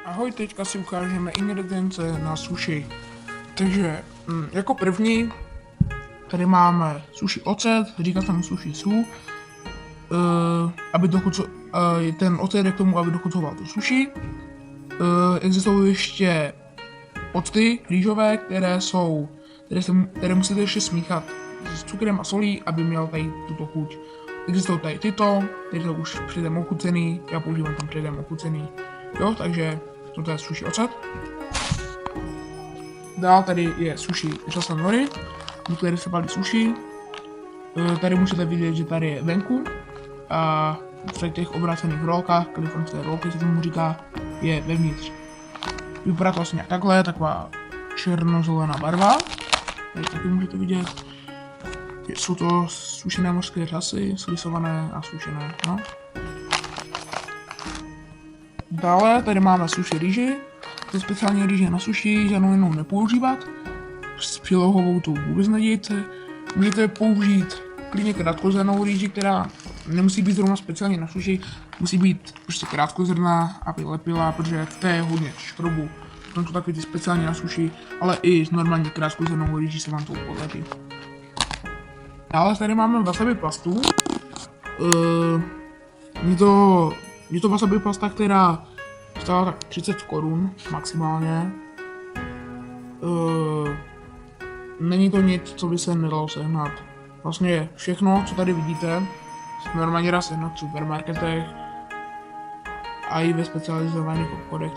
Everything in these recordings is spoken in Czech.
Ahoj, teďka si ukážeme ingredience na sushi. Takže jako první tady máme sushi ocet, říká se mu sushi su, ten ocet je k tomu, aby dochucoval to sushi. Existují ještě octy rýžové, které musíte ještě smíchat s cukrem a solí, aby měl tady tuto chuť. Existují tady tyto, které jsou už předem ochucený, já používám tam předem ochucený. Jo, takže toto je sushi ocet. Dál tady je sushi řasa nori, do které se balí sushi. Tady můžete vidět, že tady je venku a v těch obrácených rolkách, kalifornské rolky se tomu říká, je vevnitř. Vypadá to asi nějak takhle, taková černozelená barva. Tady taky můžete vidět. Jsou to sušené mořské řasy, slisované a sušené. No. Dále tady máme sushi rýži. To speciální rýži na sushi, žádnou jinou nepoužívat. S přílohovou to vůbec nedějte. Můžete použít klidně krátkozrnnou rýži, která nemusí být zrovna speciálně na sushi. Musí být prostě krátkozrnná, aby lepila, protože v té je hodně škrobu. Potom to takový ty speciálně na sushi, ale i s normální krátkozrnnou rýží se vám to podaří. Dále tady máme wasabi pastu. Je to wasabi pasta, která stála tak 30 korun maximálně. Není to nic, co by se nedalo sehnat. Vlastně všechno, co tady vidíte, normálně dá sehnat v supermarketech a i ve specializovaných obchodech.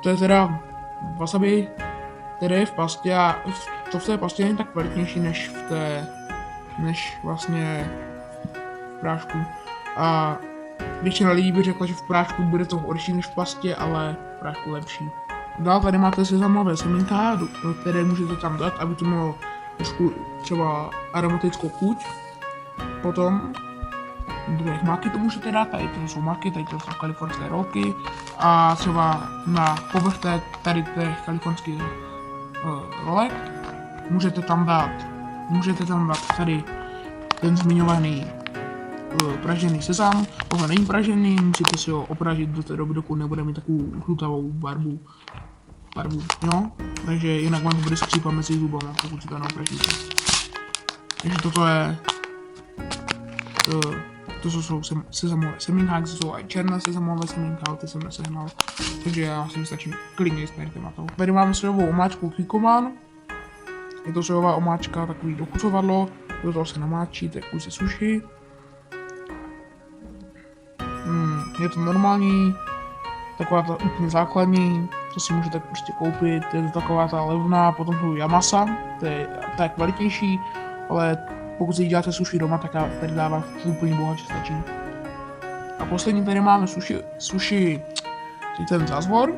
To je teda wasabi, které je v pastě a to v té pastě není tak kvalitnější než vlastně v prášku. A většina lidí by řekla, že v prášku bude to horší než v pastě, ale v prášku lepší. Dál tady máte sezamové semínka, které můžete tam dát, aby to mělo trošku třeba aromatickou chuť. Potom dvě máky to můžete dát, tady to jsou máky, tady to jsou kalifornské rolky a třeba na povrch tady těch kalifornských rolek můžete tam dát tady ten zmiňovaný pražený sezam. Tohle není pražený, musíte si ho opražit do té doby, dokud nebude mít takovou hlutavou barvu. No, takže jinak vám to bude skřípat mezi zubama, pokud si to neopražíte. Takže to jsou sezamové semínka, jsou i černé sezamové semínka, ale ty jsem nesehnal. Takže já si vystačím klidně s na to. Tady máme sojovou omáčku Kikkoman. Je to sojová omáčka, takový dochucovadlo, do toho se namáčí, kusy sushi. Je to normální, taková ta úplně základní, to si můžete prostě koupit, je to taková ta levná, potom jsou Yamasa, ta je kvalitnější, ale pokud si děláte sushi doma, tak já tady dávám úplně bohatě stačí. A poslední tady máme sushi ten zázvor,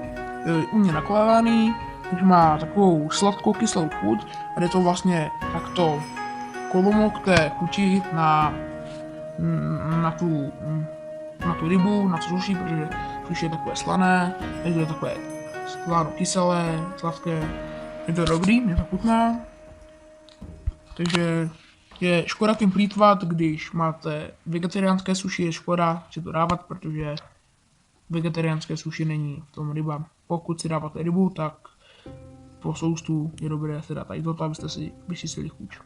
je u mě nakládaný, takže má takovou sladkou kyslou chuť a je to vlastně takto kolomok té chuti na tu rybu, na to sushi, protože sushi je takové slané, je to takové sláno-kyselé, sladké, je to dobrý, mě to chutná. Takže je škoda tím plýtvat, když máte vegetariánské sushi, je škoda si to dávat, protože vegetariánské sushi není v tom ryba. Pokud si dáváte rybu, tak po soustu je dobré si dát tady toto, abyste si vyčistili chuť.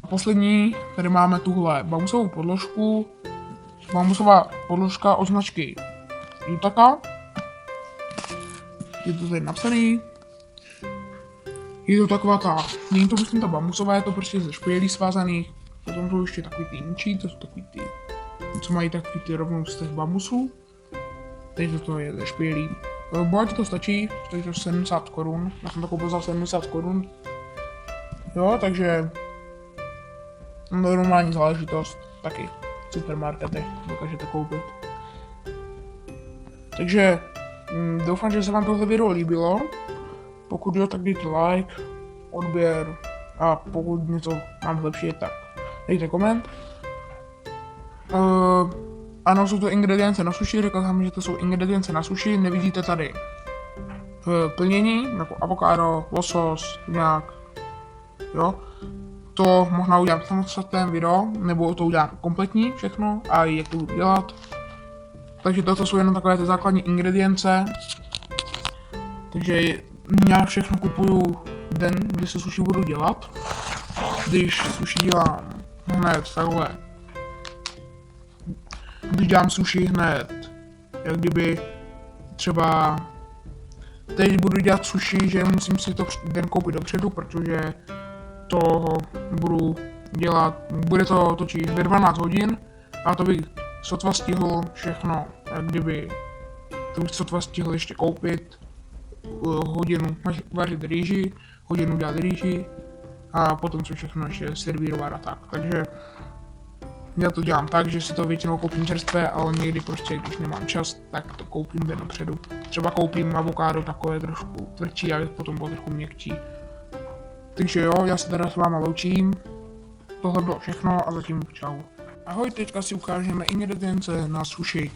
A poslední, tady máme tuhle bambusovou podložku. Bambusová podložka od značky Yutaka. Je to tady napsaný. Je to taková není to myslím ta bambusová, je to prostě ze špělí svázaných. Potom jsou ještě takový ty jinčí, to jsou takový ty, co mají takový ty rovnou z těch bambusů. Takže to je ze špělí. Bohatě to stačí, stojí to 70 korun, já jsem to koupil za 70 korun. Jo, takže normální záležitost taky v supermarketech dokážete koupit. Takže doufám, že se vám tohle video líbilo. Pokud jo, tak dejte like, odběr a pokud něco mám zlepšit, tak dejte koment. Ano, jsou to ingredience na sushi, řekl jsem, že to jsou ingredience na sushi, nevidíte tady plnění, jako avokádo, losos, nějak, jo. To možná udělám v samostatném video, nebo to udělám kompletní všechno a jak to budu dělat. Takže toto jsou jenom takové ty základní ingredience. Takže já všechno kupuju den, kdy se sushi budu dělat. Když sushi dělám hned takhle. Když dělám sushi hned, jak kdyby třeba teď budu dělat sushi, že musím si to den koupit dopředu, protože to budu dělat, bude to točit ve 12 hodin a to bych sotva stihl všechno, jak kdyby to bych sotva stihl ještě koupit, hodinu vařit rýži, hodinu dělat rýži a potom se všechno ještě servírovat a tak, takže já to dělám tak, že si to většinou koupím čerstvé, ale někdy prostě, když nemám čas, tak to koupím den dopředu. Třeba koupím avokádo takové trošku tvrdší a potom bylo trochu měkčí. Takže jo, já se teda s váma loučím. Tohle bylo všechno a zatím čau. Ahoj, teďka si ukážeme ingredience na sushi.